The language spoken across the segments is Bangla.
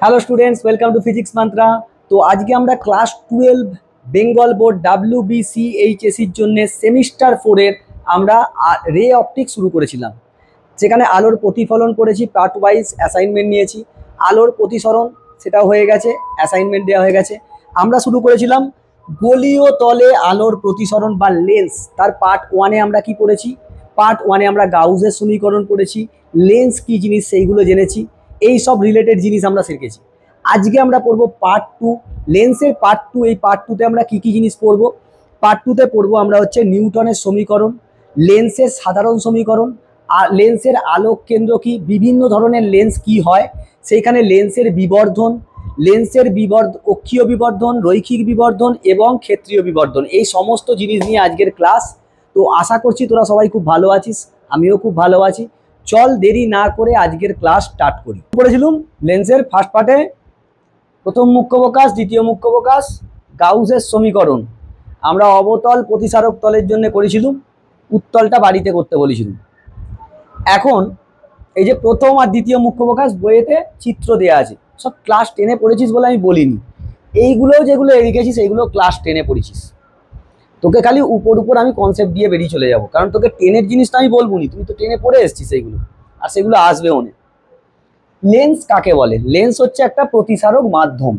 Hello students, welcome to physics mantra. তো আজকে আমরা ক্লাস 12 বেঙ্গল বোর্ড WBCHSCর জন্য সেমিস্টার 4-এর আমরা রে অপটিক্স শুরু করেছিলাম। সেখানে আলোর প্রতিফলন করেছি, পার্ট ওয়াইজ অ্যাসাইনমেন্ট নিয়েছি। আলোর প্রতিসরণ সেটাও হয়ে গেছে, অ্যাসাইনমেন্ট দেওয়া হয়ে গেছে। আমরা শুরু করেছিলাম গোলীয় তলে আলোর প্রতিসরণ বা লেন্স। তার পার্ট 1-এ আমরা কি পড়েছি? পার্ট 1-এ আমরা গাউসের সমীকরণ পড়েছি, লেন্স কি জিনিস সেইগুলো জেনেছি, এই সব রিলেটেড জিনিস আমরা শিখেছি। আজকে আমরা পড়বো পার্ট 2, লেন্সের পার্ট 2। এই পার্ট 2-তে আমরা কি কি জিনিস পড়বো? পার্ট 2-তে পড়বো আমরা হচ্ছে নিউটনের সমীকরণ, লেন্সের সাধারণ সমীকরণ, আর লেন্সের আলোক কেন্দ্র কি, বিভিন্ন ধরনের লেন্স কি হয়, সেইখানে লেন্সের বিবর্ধন, অক্ষীয় বিবর্ধন, রৈখিক বিবর্ধন এবং ক্ষেত্রীয় বিবর্ধন, এই সমস্ত জিনিস নিয়ে আজকের ক্লাস। তো আশা করছি তোরা সবাই খুব ভালো আছিস, আমিও খুব ভালো আছি। চল দেরি না করে আজকের ক্লাস স্টার্ট করি। পড়েছিলাম লেন্সের ফার্স্ট পার্টে প্রথম মুখ্য প্রকাশ, দ্বিতীয় মুখ্য প্রকাশ, গাউসের সমীকরণ আমরা অবতল প্রতিসারক তলের জন্য করেছিলাম, উত্তলটা বাড়িতে করতে বলেছিলাম। এখন এই যে প্রথম আর দ্বিতীয় মুখ্য প্রকাশ বইয়েতে চিত্র দেওয়া আছে, সব ক্লাস 10-এ পড়েছিস বলে আমি বলিনি। এইগুলো যেগুলো লিখেছিস এইগুলো ক্লাস 10-এ পড়েছিস। তোকে খালি উপর আমি কনসেপ্ট দিয়ে বেরিয়ে চলে যাব, কারণ তোকে 10-এর জিনিসটা আমি বলবো নি, তুই তো 10-এ পড়ে এসছিস সেইগুলো, আর সেগুলো আসবেও না। লেন্স কাকে বলে? লেন্স হচ্ছে একটা প্রতিসারক মাধ্যম।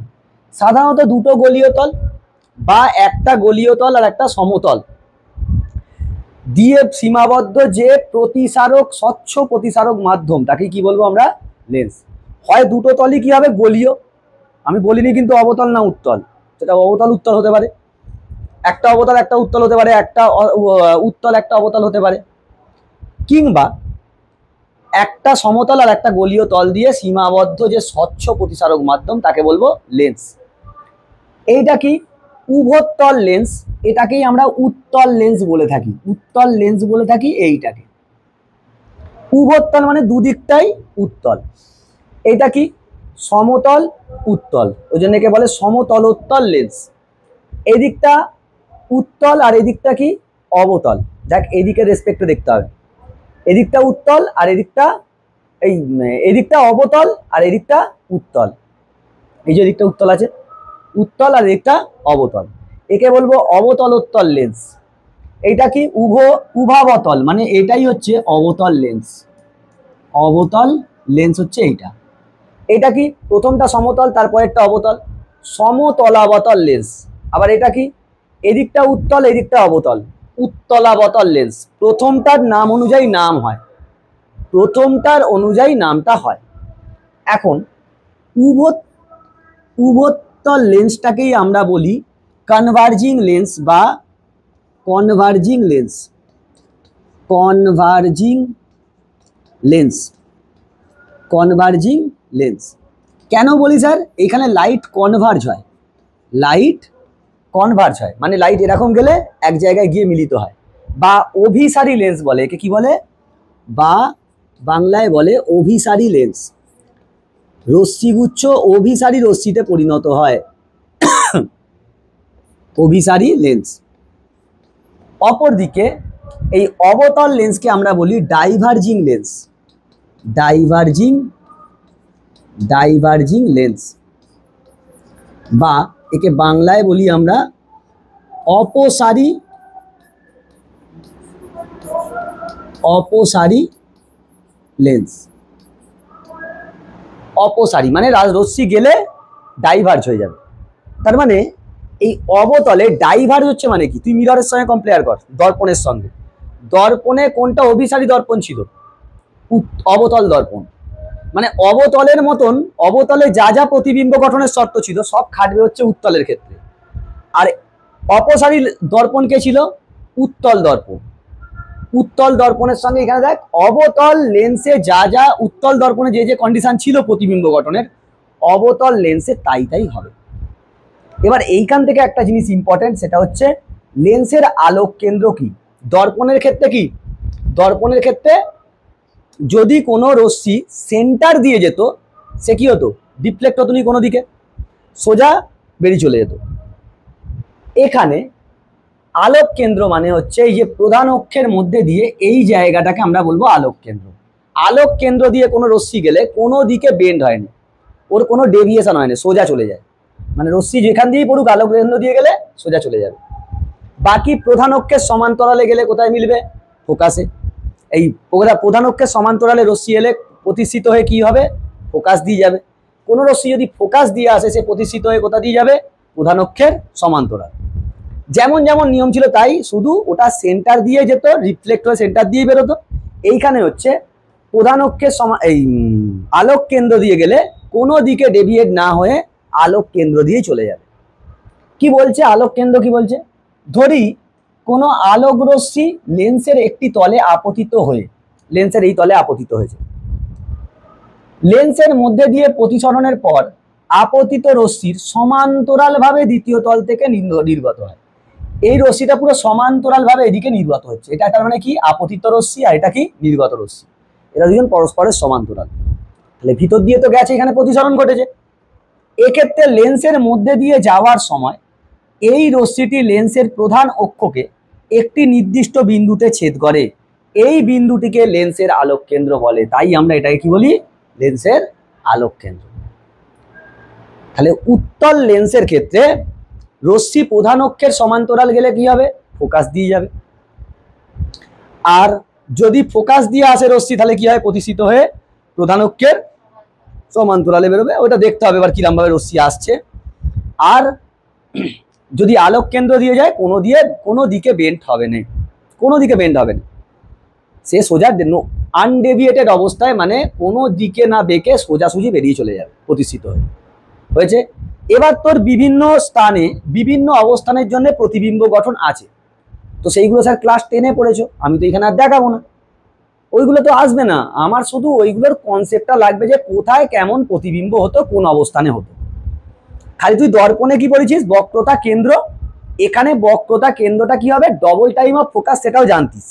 সাধারণত দুটো গলীয় তল বা একটা গলীয় তল আর একটা সমতল দিয়ে সীমাবদ্ধ যে প্রতিসারক, স্বচ্ছ প্রতিসারক মাধ্যম, তাকে কি বলবো আমরা? লেন্স। হয় দুটো তলই কি হবে? গলীয়। আমি বলিনি কিন্তু অবতল না উত্তল, সেটা অবতল উত্তল হতে পারে, একটা অবতল একটা উত্তল হতে পারে, একটা উত্তল একটা অবতল হতে পারে, কিংবা একটা সমতল আর একটা গলীয় তল দিয়ে সীমাবদ্ধ যে স্বচ্ছ প্রতিসারক মাধ্যম, তাকে বলবো লেন্স। এইটা কি? উভত্তল লেন্স, এটাকেই আমরা উত্তল লেন্স বলে থাকি। উত্তল লেন্স বলে থাকি এইটাকে। উভত্তল মানে দুদিকটাই উত্তল। এইটা কি? সমতল উত্তল, ওই জন্য একে বলে সমতলোত্তল লেন্স। এদিকটা উত্তল আর এদিকটা কি? অবতল। যাক, এদিকে রেসপেক্টে দেখতে হবে, এদিকটা উত্তল আর এদিকটা এদিকটা অবতল আর এদিকটা উত্তল। এই যে এদিকটা উত্তল আছে, উত্তল আর এদিকটা অবতল, একে বলবো অবতলোত্তল লেন্স। এইটা কি? উভাবতল, মানে এটাই হচ্ছে অবতল লেন্স। অবতল লেন্স হচ্ছে এইটা। এটা কি? প্রথমটা সমতল, তারপরেরটা অবতল, সমতলাবতল লেন্স। আবার এটা কি? এদিকটা উত্তল এদিকটা অবতল, উত্তলাবতল লেন্স। প্রথমটার নাম অনুযায়ী নাম হয়, প্রথমটার অনুযায়ী নামটা হয়। এখন উভত্তল লেন্সটাকেই আমরা বলি কনভার্জিং লেন্স বা converging lens. Converging lens, converging lens কেন বলি স্যার? এখানে লাইট কনভার্জ হয়, লাইট কনভার্জ হয় মানে লাইট এরকম গেলে এক জায়গায় গিয়ে মিলিত হয়, বা অভিসারী লেন্স বলে একে। কি বলে? বা বাংলায় বলে অভিসারী লেন্স। রশ্মিগুচ্ছ অভিসারী রশ্মিতে পরিণত হয়, অভিসারী লেন্স। অপরদিকে এই অবতল লেন্সকে আমরা বলি ডাইভার্জিং লেন্স। ডাইভার্জিং লেন্স, বা একে বাংলায় বলি আমরা অপসারী লেন্স। অপসারী মানে রশ্মি গেলে ডাইভার্জ হয়ে যাবে। তার মানে এই অবতলে ডাইভার্জ হচ্ছে মানে কি? তুই মিররের সঙ্গে কম্পেয়ার কর, দর্পণের সঙ্গে। দর্পণে কোনটা অভিসারী দর্পণ ছিল? অবতল দর্পণ। মানে অবতলের মতন, অবতলে যা যা প্রতিবিম্ব গঠনের শর্ত ছিল সব খাটবে হচ্ছে উত্তলের ক্ষেত্রে। আর অপসারী দর্পণ কে ছিল? উত্তল দর্পণ। উত্তল দর্পণের সঙ্গে এখানে দেখ, অবতল লেন্সে যা যা উত্তল দর্পণে যে যে কন্ডিশন ছিল প্রতিবিম্ব গঠনের, অবতল লেন্সে তাই তাই হবে। এবার এইখান থেকে একটা জিনিস ইম্পর্টেন্ট, সেটা হচ্ছে লেন্সের আলোক কেন্দ্র কি। দর্পণের ক্ষেত্রে কি? দর্পণের ক্ষেত্রে যদি কোনো রশ্মি সেন্টার দিয়ে যেত, সে কি হতো? ডিফ্লেক্ট হতো নি কোনো দিকে, সোজা বেরিয়ে চলে যেত। এখানে আলোক কেন্দ্র মানে হচ্ছে এই যে প্রধান অক্ষের মধ্যে দিয়ে এই জায়গাটাকে আমরা বলবো আলোক কেন্দ্র। আলোক কেন্দ্র দিয়ে কোনো রশ্মি গেলে কোনো দিকে বেন্ড হয় না, ওর কোনো ডেভিয়েশন হয় না, সোজা চলে যায়, মানে রশ্মি যেখান দিয়েই পড়ুক আলোক কেন্দ্র দিয়ে গেলে সোজা চলে যাবে। বাকি প্রধান অক্ষের সমান্তরালে গেলে কোথায় মিলবে? ফোকাসে। এই প্রধান অক্ষের সমান্তরালে রশ্মি এলে প্রতিষ্ঠিত হয়ে কি হবে? ফোকাস দিয়ে যাবে। কোনো রশ্মি যদি ফোকাস দিয়ে আসে সে প্রতিষ্ঠিত হয়ে কোথা দিয়ে যাবে? প্রধান অক্ষের সমান্তরাল। যেমন যেমন নিয়ম ছিল তাই, শুধু ওটা সেন্টার দিয়ে যেত, রিফ্লেক্ট হয়ে সেন্টার দিয়ে বেরোতো। এইখানে হচ্ছে প্রধান অক্ষের এই আলোক কেন্দ্র দিয়ে গেলে কোনো দিকে ডেভিয়েট না হয়ে আলোক কেন্দ্র দিয়ে চলে যাবে। কি বলছে আলোক কেন্দ্র? কি বলছে? ধরি কোনো আলোক রশ্মি লেন্সের একটি তলে আপতিত হয়ে, লেন্সের এই তলে আপতিত হয়েছে, লেন্সের মধ্যে দিয়ে প্রতিসরণের পর আপতিত রশ্মির সমান্তরাল ভাবে দ্বিতীয় তল থেকে নির্গত হয়। এই রশ্মিটা পুরো সমান্তরাল ভাবে এদিকে নির্গত হচ্ছে, এটা তার মানে কি? আপতিত রশ্মি, আর এটা কি? নির্গত রশ্মি। এরা দুজন পরস্পরের সমান্তরাল, তাহলে ভিতর দিয়ে তো গেছে, এখানে প্রতিসরণ ঘটেছে। এক্ষেত্রে লেন্সের মধ্যে দিয়ে যাওয়ার সময় এই রশ্মিটি লেন্সের প্রধান অক্ষকে একটি নির্দিষ্ট বিন্দুতে ছেদ করে, এই বিন্দুটিকে লেন্সের আলোক কেন্দ্র বলে। তাই আমরা এটাকে কি বলি? লেন্সের আলোক কেন্দ্র। তাহলে উত্তল লেন্সের ক্ষেত্রে রশ্মি প্রধান অক্ষের সমান্তরাল গেলে কি হবে? ফোকাস দিয়ে যাবে। আর যদি ফোকাস দিয়ে আসে রশ্মি তাহলে কি হয়? প্রতিষ্ঠিত হয়ে প্রধান অক্ষের সমান্তরালে বেরোবে। ওটা দেখতে হবে এবার কিরম ভাবে রশ্মি আসছে। আর যদি আলোক কেন্দ্র দিয়ে যায় কোনো দিকে বেন্ড হবে না, কোনো দিকে বেন্ড হবে না, সে সোজা আনডেভিয়েটেড অবস্থায়, মানে কোনো দিকে না বেঁকে সোজাসুজি বেরিয়ে চলে যাবে প্রতিষ্ঠিত হয়েছে। এবার তোর বিভিন্ন স্থানে বিভিন্ন অবস্থানের জন্য প্রতিবিম্ব গঠন আছে, তো সেইগুলো স্যার ক্লাস 10-এ পড়েছো, আমি তো এখানে আর দেখাবো না, ওইগুলো তো আসবে না। আমার শুধু ওইগুলোর কনসেপ্টটা লাগবে যে কোথায় কেমন প্রতিবিম্ব হতো, কোন অবস্থানে হতো। খালি তুই দর্পণে কি পড়েছিস? বক্রতা কেন্দ্র। এখানে বক্রতা কেন্দ্রটা কি হবে? ডবল টাইম অফ ফোকাস, সেটাও জানতিস,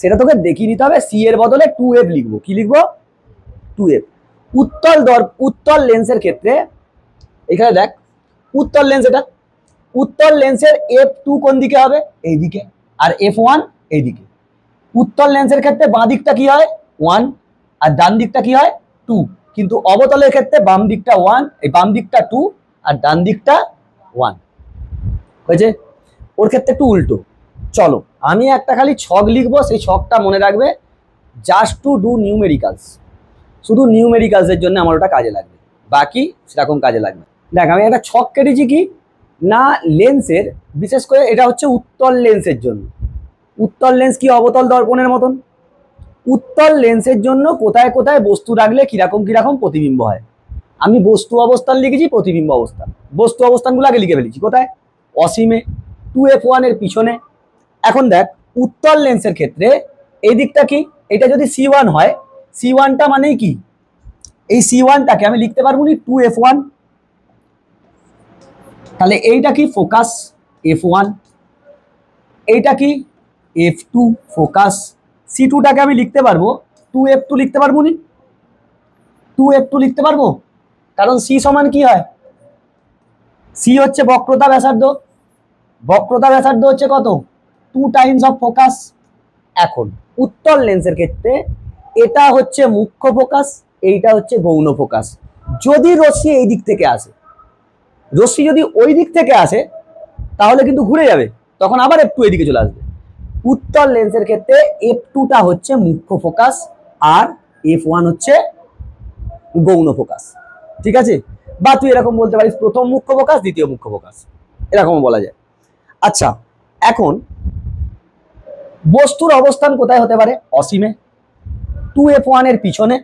সেটা তোকে দেখিয়ে নিতে হবে। সি এর বদলে 2F লিখবো। কি লিখবো? 2F। উত্তল লেন্সের ক্ষেত্রে এখানে দেখ, উত্তল লেন্স, এটা উত্তল লেন্সের F2 কোন দিকে হবে? এইদিকে, আর F1 এইদিকে। উত্তল লেন্সের ক্ষেত্রে বাঁ দিকটা কি হয়? 1, আর ডান দিকটা কি হয়? 2। কিন্তু অবতলের ক্ষেত্রে বাম দিকটা 1, এই বাম দিকটা 2 আর ডান দিকটা 1 হয়েছে। ওর ক্ষেত্রে একটু উল্টো। চলো আমি একটা খালি ছক লিখবো, সেই ছকটা মনে রাখবে, জাস্ট টু ডু নিউমেরিক্যালস, শুধু নিউমেরিক্যালসের জন্য আমার ওটা কাজে লাগবে, বাকি সেরকম কাজে লাগবে। দেখ আমি একটা ছক কেটেছি কি না, লেন্সের বিশেষ করে এটা হচ্ছে উত্তল লেন্সের জন্য। উত্তল লেন্স কি অবতল দর্পণের মতন। উত্তল লেন্সের জন্য কোথায় কোথায় বস্তু রাখলে কিরকম কিরকম প্রতিবিম্ব হয়। আমি বস্তু অবস্থান লিখেছি, প্রতিবিম্ব অবস্থান, বস্তু অবস্থানগুলো আগে লিখে ফেলেছি। কোথায়? অসীমে, 2F1 এর পিছনে। এখন দেখ উত্তল লেন্সের ক্ষেত্রে এই দিকটা কি? এটা যদি C1 হয়, C1টা মানেই কি? এই C1টাকে আমি লিখতে পারবো নি 2F1, তাহলে এইটা কি? ফোকাস F1, এইটা কি? F2 focus. C2টাকে আমি লিখতে পারবো 2F2, লিখতে পারবো নি? 2F2 লিখতে পারবো, কারণ C সমান কি হয়? C হচ্ছে বক্রতা ব্যাসার্ধ, বক্রতা ব্যাসার্ধ হচ্ছে কত? 2 টাইমস অফ ফোকাস। এখন উত্তল লেন্সের ক্ষেত্রে এটা হচ্ছে মুখ্য ফোকাস, এইটা হচ্ছে গৌণ ফোকাস। যদি রশ্মি এই দিক থেকে আসে, রশ্মি যদি ওই দিক থেকে আসে তাহলে কিন্তু ঘুরে যাবে, তখন আবার F2 এদিকে চলে আসবে। উত্তল লেন্সের ক্ষেত্রে F2টা হচ্ছে মুখ্য ফোকাস আর F1 হচ্ছে গৌণ ফোকাস, ঠিক আছে? বা তুই এরকম বলতে পারিস প্রথম মুখ্য ফোকাস, দ্বিতীয় মুখ্য ফোকাস, এরকম বলা যায়। আচ্ছা, এখন বস্তুর অবস্থান কোথায় হতে পারে? অসীমে, 2F1 এর পিছনে,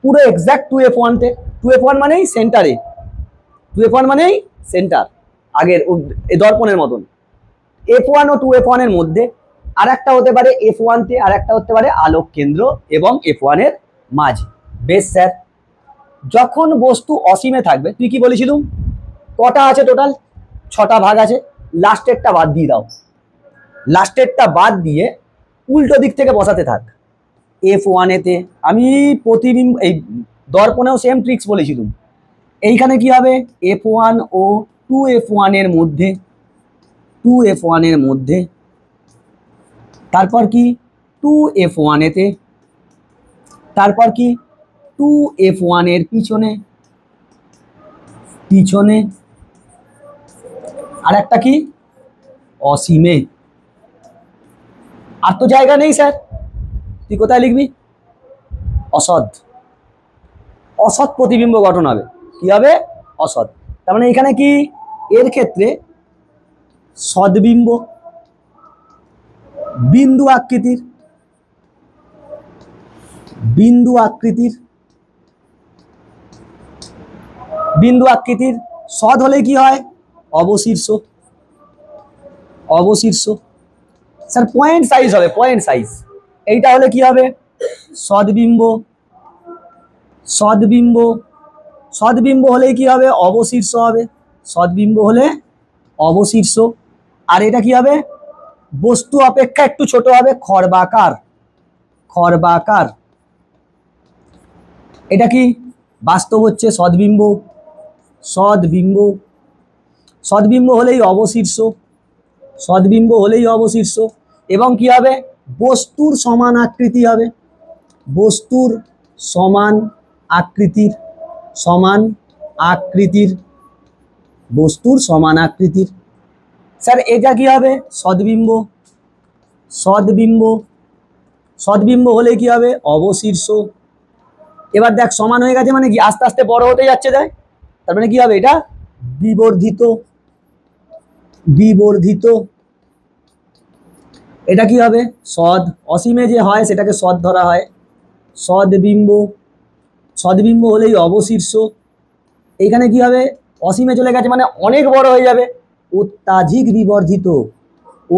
পুরো এক্সাক্ট 2F1 তে। 2F1 মানেই সেন্টারে, 2F1 মানেই সেন্টার, আগের দর্পণের মতন। F1 ও 2F1 এর মধ্যে, আর একটা হতে পারে F1 তে, আর একটা হতে পারে আলোক কেন্দ্র এবং F1 এর মাঝে। বেশ স্যার, যখন বস্তু অসীমে থাকবে, তুই কি বলেছিলুম কটা আছে টোটাল? 6টা ভাগ আছে, লাস্টেরটা বাদ দিয়ে দাও, লাস্টেরটা বাদ দিয়ে উল্টো দিক থেকে বসাতে থাক। F1 এতে আমি প্রতিবিম্ব, এই দর্পণেও সেম ট্রিক্স বলেছিলুম। এইখানে কি হবে? F1 ও 2F1 এর মধ্যে, 2F1 এর মধ্যে, তারপর কি 2F1 এতে, তারপর কি 2F1 এর পিছনে, পিছনে, আর একটা কি অসীমে। আর তো জায়গা নেই স্যার, তুই কোথায় লিখবি? অসৎ। অসৎ প্রতিবিম্ব গঠন হবে, কি হবে? অসৎ। তার মানে এখানে কি, এর ক্ষেত্রে সদ্বিম্ব, বিন্দু আকৃতির, বিন্দু আকৃতির, বিন্দু আকৃতির সদ হলে কি হয়? অবশীর্ষ, অবশীর্ষ। স্যার পয়েন্ট সাইজ হবে, পয়েন্ট সাইজ। এইটা হলে কি হবে? সদ্বিম্ব, সদ্বিম্ব। সদ্বিম্ব হলে কি হবে? অবশীর্ষ হবে, সদ্বিম্ব হলে অবশীর্ষ। আর এটা কি হবে? বস্তু অপেক্ষা একটু ছোট হবে, খর্বাকার, খর্বাকার। এটা কি বাস্তব হচ্ছে সদ্বিম্ব, সদ্বিম্ব। সদ্বিম্ব হলেই অবশীর্ষ, সদ্বিম্ব হলেই অবশীর্ষ। এবং কি হবে? বস্তুর সমান আকৃতি হবে, বস্তুর সমান আকৃতির, সমান আকৃতির, বস্তুর সমান আকৃতির। স্যার এটা কি হবে? সদ্বিম্ব, সদ্বিম্ব। সদ্বিম্ব হলে কি হবে? অবশীর্ষ। এবার দেখ সমান হয়ে গেছে মানে কি, আস্তে আস্তে বড় হতে যাচ্ছে, দেখ তার মানে কি হবে? এটা বিবর্ধিত, বিবর্ধিত। এটা কি হবে? সদ। অসীমে যে হয় সেটাকে সদ ধরা হয়, সদ্বিম্ব। সদ্বিম্ব হলেই অবশীর্ষ। এইখানে কি হবে? অসীমে চলে গেছে মানে অনেক বড় হয়ে যাবে, অত্যাধিক বিবর্ধিত,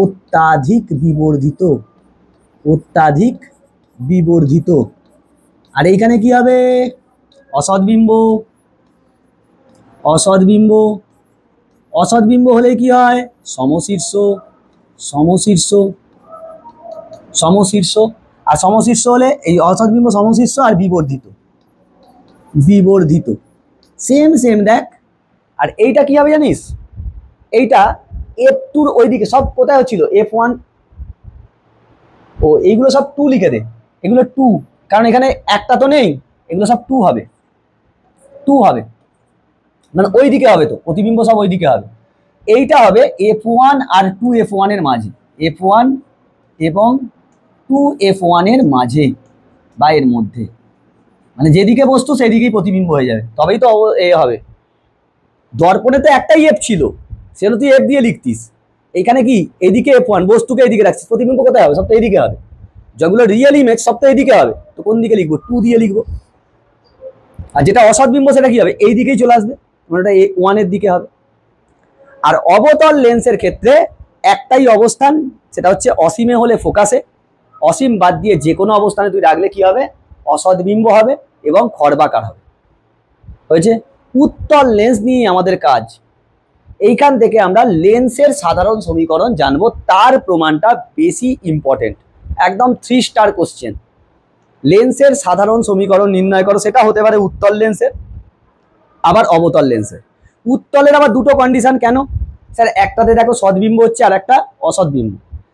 অত্যাধিক বিবর্ধিত, অত্যাধিক বিবর্ধিত। আর এইখানে কি হবে? অসদ্বিম্ব, অসদ্বিম্ব। অসদ্বিম্ব হলে কি হয়? সমশীর্ষ, সমশীর্ষ, সমশীর্ষ। আর সমশীর্ষ হলে এই অসদ্বিম্ব, সমশীর্ষ আর বিবর্ধিত, বিবর্ধিত। সেম সেম দেখ। আর এইটা কি হবে জানিস? এইটা F2 ওইদিকে সব কোথায় হচ্ছিল? F1, ও এইগুলো সব 2 লিখে দে, এগুলো 2, কারণ এখানে একটা তো নেই, এগুলো সব 2 হবে, 2 হবে, মানে ওইদিকে হবে, তো প্রতিবিম্ব সব ওইদিকে হবে। এইটা হবে F1 আর 2F1 এর মাঝে, F1 এবং 2F1 এর মাঝে বা এর মধ্যে, মানে যেদিকে বস্তু সেদিকেই প্রতিবিম্ব হয়ে যাবে, তবেই তো এ হবে। দর্পণে তো একটাই এফ ছিল, সেটা তুই এফ দিয়ে লিখতিস। এইখানে কি এদিকে F1, বস্তুকে এদিকে রাখছিস, প্রতিবিম্ব কোথায় হবে? সব তো এদিকে হবে, যেগুলো রিয়েল ইমেজ সব তো এদিকে হবে, তো কোন দিকে লিখবো? 2 দিয়ে লিখবো। আর যেটা অসৎবিম্ব সেটা কি হবে? এই দিকেই চলে আসবে, মানে এটা 1 এর দিকে হবে। আর অবতল লেন্সের ক্ষেত্রে একটাই অবস্থান, সেটা হচ্ছে অসীমে হলে ফোকাসে, অসীম বাদ দিয়ে যে কোনো অবস্থানে তুই রাখলে কি হবে? অসৎবিম্ব হবে এবং খর্বাকার হবে। হয়েছে? উত্তল লেন্স নিয়ে আমাদের কাজ। এইখান থেকে আমরা লেন্সের সাধারণ সমীকরণ জানবো, তার প্রমাণটা বেশি ইম্পর্টেন্ট, একদম 3 স্টার কোশ্চেন। লেন্সের সাধারণ সমীকরণ নির্ণয় করো, সেটা হতে পারে উত্তল লেন্সের, আবার অবতল লেন্সের। উত্তলের আবার দুটো কন্ডিশন কেন? স্যার একটাতে দেখো সদ্বিম্ব হচ্ছে আর একটা অসৎবিম্ব,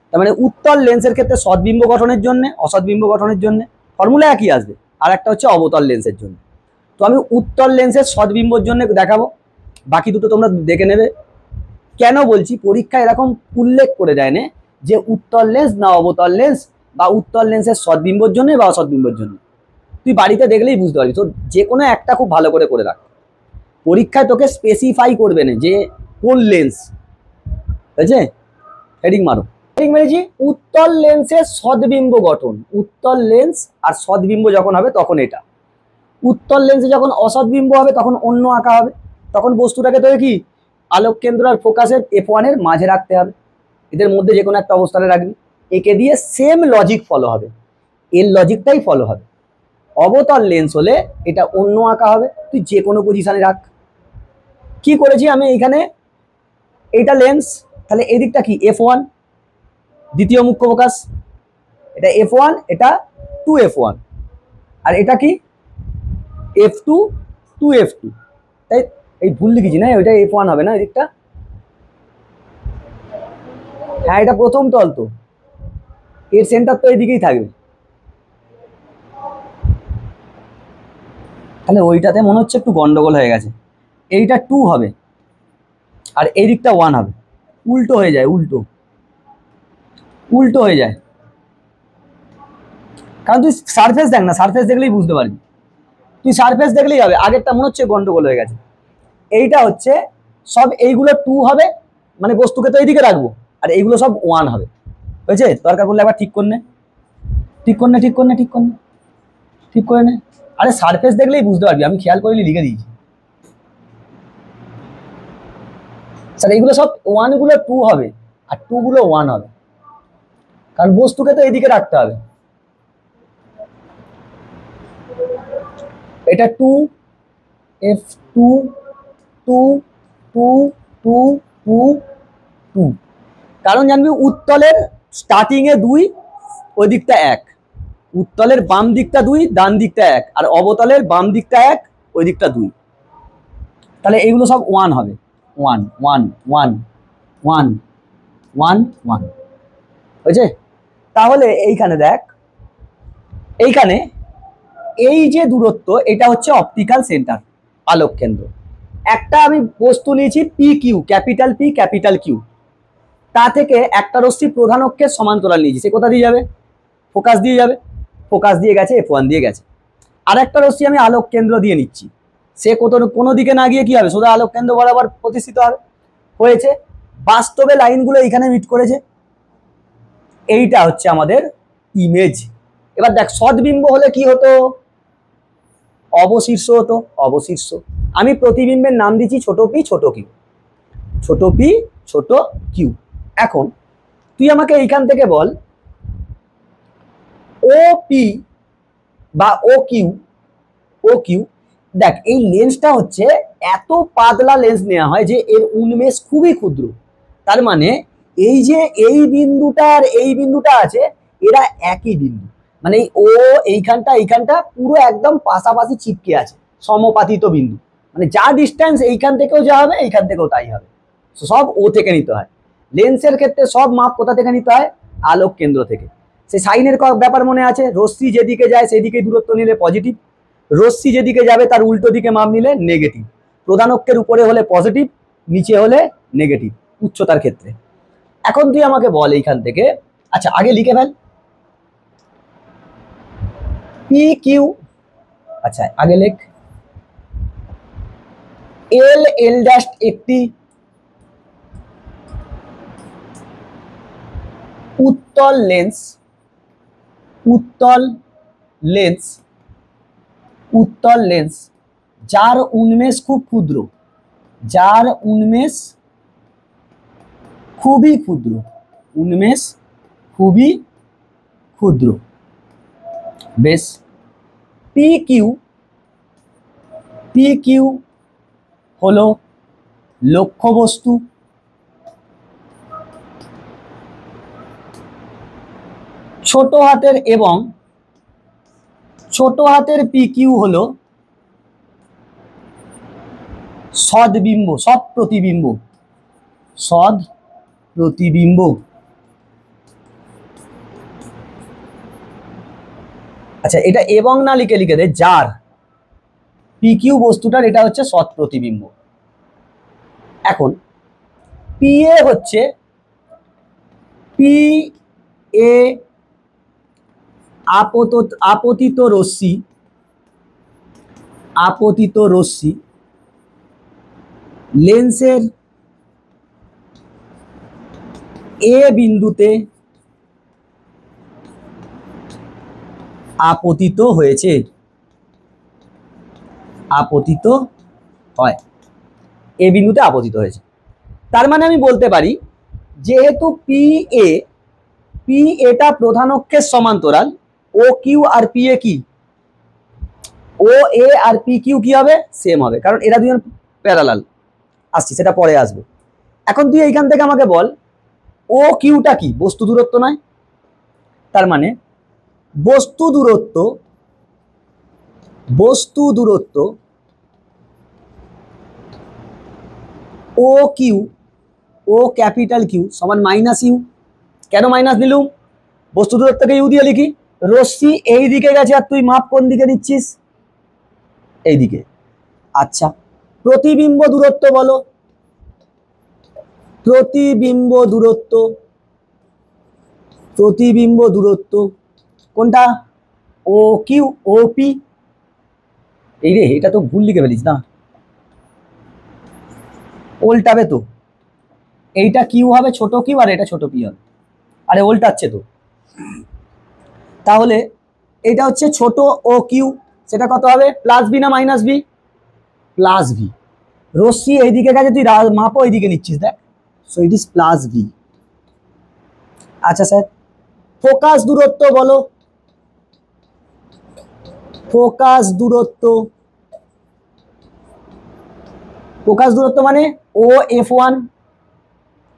তার মানে উত্তল লেন্সের ক্ষেত্রে সদ্বিম্ব গঠনের জন্য, অসৎবিম্ব গঠনের জন্য ফর্মুলা একই আসবে, আর একটা হচ্ছে অবতল লেন্সের জন্য। তো আমি উত্তল লেন্সের সদ্বিম্বর জন্য দেখাবো, বাকি দুটো তোমরা দেখে নেবে। কেন বলছি? পরীক্ষায় এরকম উল্লেখ করে দেয় না যে উত্তল লেন্স না অবতল লেন্স, বা উত্তল লেন্সের সদ্বিম্বর জন্য বা অসৎবিম্বর জন্য। তুই বাড়িতে দেখলেই বুঝতে পারবি, তো যে কোনো একটা খুব ভালো করে রাখ। পরীক্ষায় তোকে স্পেসিফাই করবে না যে কোন লেন্স, বুঝেছে? হেডিং মারো, হেডিং মেরেছি উত্তল লেন্সের সদ্বিম্ব গঠন। উত্তল লেন্স আর সদ্বিম্ব যখন হবে তখন এটা। উত্তল লেন্সে যখন অসৎবিম্ব হবে তখন অন্য আঁকা হবে, তখন বস্তুটাকে তোকে কি আলোক কেন্দ্র আর ফোকাসের F1 এর মাঝে রাখতে হবে, এদের মধ্যে যে কোনো একটা অবস্থানে রাখবি, একে দিয়ে সেম লজিক ফলো হবে, এর লজিকটাই ফলো হবে। অবতল লেন্স হলে এটা অন্য আঁকা হবে, তুই যে কোনো পজিশনে রাখ। কি করেছি আমি এইখানে? এইটা লেন্স, তাহলে এদিকটা কি? F1 দ্বিতীয় মুখ্য ফোকাস, এটা F1, এটা 2F1, আর এটা কি? F2, 2F2। তাই এই ভুল লিখেছি না, ওইটা F1 হবে না এদিকটা? হ্যাঁ এটা প্রথম তল, তো এর সেন্টার তো এইদিকেই থাকবে, তাহলে ওইটাতে মনে হচ্ছে একটু গন্ডগোল হয়ে গেছে। এইটা 2 হবে আর এই দিকটা 1 হবে, উল্টো হয়ে যায়, উল্টো উল্টো হয়ে যায়। কারণ তুই সারফেস দেখ না, সারফেস দেখলেই বুঝতে পারবি, তুই সারফেস দেখলেই হবে। আগেরটা মনে হচ্ছে গন্ডগোল হয়ে গেছে। এইটা হচ্ছে সব, এইগুলো 2 হবে, মানে বস্তুকে তো এইদিকে রাখবো, আর এইগুলো সব 1 হবে। হয়েছে? দরকার পড়লে আবার ঠিক করে নে, ঠিক করে নে, ঠিক করে নে, ঠিক করে নে, ঠিক করে নে। আরে সারফেস দেখলেই বুঝতে পারবি, আমি খেয়াল করিনি, লিখে দিয়েছি। স্যার এইগুলো সব 1 গুলো 2 হবে আর 2 গুলো 1 হবে, কারণ বস্তুকে তো এইদিকে রাখতে হবে। এটা 2 F2 2 2 2 2 2, কারণ জানবি উত্তলের স্টার্টিং এ 2, ওই দিকটা 1, উত্তলের বাম দিকটা 2, ডান দিকটা 1, আর অবতলের বাম দিকটা 1, ওই দিকটা 2। তাহলে এইগুলো সব 1 হবে, 1 1 1 1 1 1। হয়েছে? তাহলে এইখানে দেখ, এইখানে এই যে দূরত্ব, এটা হচ্ছে অপটিক্যাল সেন্টার, আলোক কেন্দ্র। একটা আমি বস্তু নিয়েছি P Q, capital P capital Q, তা থেকে একটা রশ্মি প্রধান অক্ষের সমান্তরাল নিয়েছি, সে কোথা দিয়ে যাবে? ফোকাস দিয়ে যাবে, ফোকাস দিয়ে গেছে, F1 দিয়ে গেছে। আর একটা রশ্মি আমি আলোক কেন্দ্র দিয়ে নিচ্ছি, সে কোনো দিকে না গিয়ে কি হবে? শুধু আলোক কেন্দ্র বরাবর প্রতিষ্ঠিত হবে। হয়েছে? বাস্তবে লাইনগুলো এইখানে মিট করেছে, এইটা হচ্ছে আমাদের ইমেজ। এবার দেখ, সদ্বিম্ব হলে কি হতো? অবশীর্ষ হতো, অবশীর্ষ। আমি প্রতিবিম্বের নাম দিচ্ছি ছোট পি ছোট কিউ, ছোট পি ছোট কিউ। এখন তুই আমাকে এইখান থেকে বল, ও পি বা ও কিউ, ও কিউ, দেখ এই লেন্সটা হচ্ছে এত পাতলা লেন্স নেওয়া হয় যে এর উন্মেষ খুবই ক্ষুদ্র। তার মানে এই যে এই বিন্দুটা আর এই বিন্দুটা আছে, এরা একই বিন্দু, মানে ও এইখানটা পুরো একদম পাশাপাশি চিপকে আছে, সমপাতিত বিন্দু। মানে যা ডিস্টেন্স এইখান থেকেও যা হবে, এইখান থেকেও তাই হবে। সব ও থেকে নিতে হয়। লেন্সের ক্ষেত্রে সব মাপ কোথা থেকে নিতে হয়? আলোক কেন্দ্র থেকে। সে সাইনের ব্যাপার মনে আছে, রশ্মি যেদিকে যায় সেদিকে দূরত্ব নিলে পজিটিভ, রশ্মি যেদিকে যাবে তার উল্টো দিকে মাপ নিলে নেগেটিভ। প্রধান অক্ষের উপরে হলে পজিটিভ, নিচে হলে নেগেটিভ, উচ্চতার ক্ষেত্রে। এখন তুই আমাকে বল এইখান থেকে, আচ্ছা আগে লিখে ফেল পি কিউ, আচ্ছা আগে লেখ এল, এল ড্যাশ একটি উত্তল লেন্স, উত্তল লেন্স, উত্তল লেন্স যার উন্মেষ খুব ক্ষুদ্র, যার উন্মেষ খুবই ক্ষুদ্র, উন্মেষ খুবই ক্ষুদ্র। বেশ, পি কিউ, পি কিউ হলো লক্ষ্যবস্তু, ছোট হাতের, এবং ছোট হাতের পি কিউ হলো সদ্বিম্ব, সৎ প্রতিবিম্ব, সৎ প্রতিবিম্ব। আচ্ছা এটা এবং না লিখে লিখে দে, যার পি কিউ বস্তুটার এটা হচ্ছে সৎ প্রতিবিম্ব। এখন পি এ হচ্ছে, পি এ আপতিত রশ্মি, আপতিত রশ্মি লেন্সের এ বিন্দুতে আপতিত হয়েছে, আপতিত হয়, এ বিন্দুতে আপতিত হয়েছে। তার মানে আমি বলতে পারি, যেহেতু পি এটা প্রধান অক্ষের সমান্তরাল, O Q R P A কি, ও এ আর পি কিউ কি হবে? সেম হবে, কারণ এরা দুজন প্যারালাল। আসছি, সেটা পরে আসবে। এখন তুই এইখান থেকে আমাকে বল, ও কিউটা কি? বস্তু দূরত্ব নয়? তার মানে বস্তু দূরত্ব, বস্তু দূরত্ব ও কিউ, ও ক্যাপিটাল কিউ সমান মাইনাস ইউ। কেন মাইনাস নিলুম? বস্তু দূরত্বকে ইউ দিয়ে লিখি। রশ্মি এই দিকে গেছে আর তুই মাপ কোন দিকে নিচ্ছিস? এই দিকে। আচ্ছা প্রতিবিম্ব দূরত্ব বলো, প্রতিবিম্ব দূরত্ব, প্রতিবিম্ব দূরত্ব কোনটা? O Q, O P. এই রে, এটা তো ভুল লিখে ফেলিস না, উল্টাবে তো, এইটা কিউ হবে ছোট কিউ আর এটা ছোট পি হবে, আরে উল্টাচ্ছে তো। তাহলে এটা হচ্ছে ছোট ও কিউ, সেটা কত হবে? প্লাস বি না মাইনাস বি? Plus V. রশ্মি এইদিকে গেছে, তুই মাপও এইদিকে নিচ্ছিস, দেখ, so it is plus V. আচ্ছা স্যার, ফোকাস দূরত্ব বলো, ফোকাস দূরত্ব, ফোকাস দূরত্ব মানে O F one,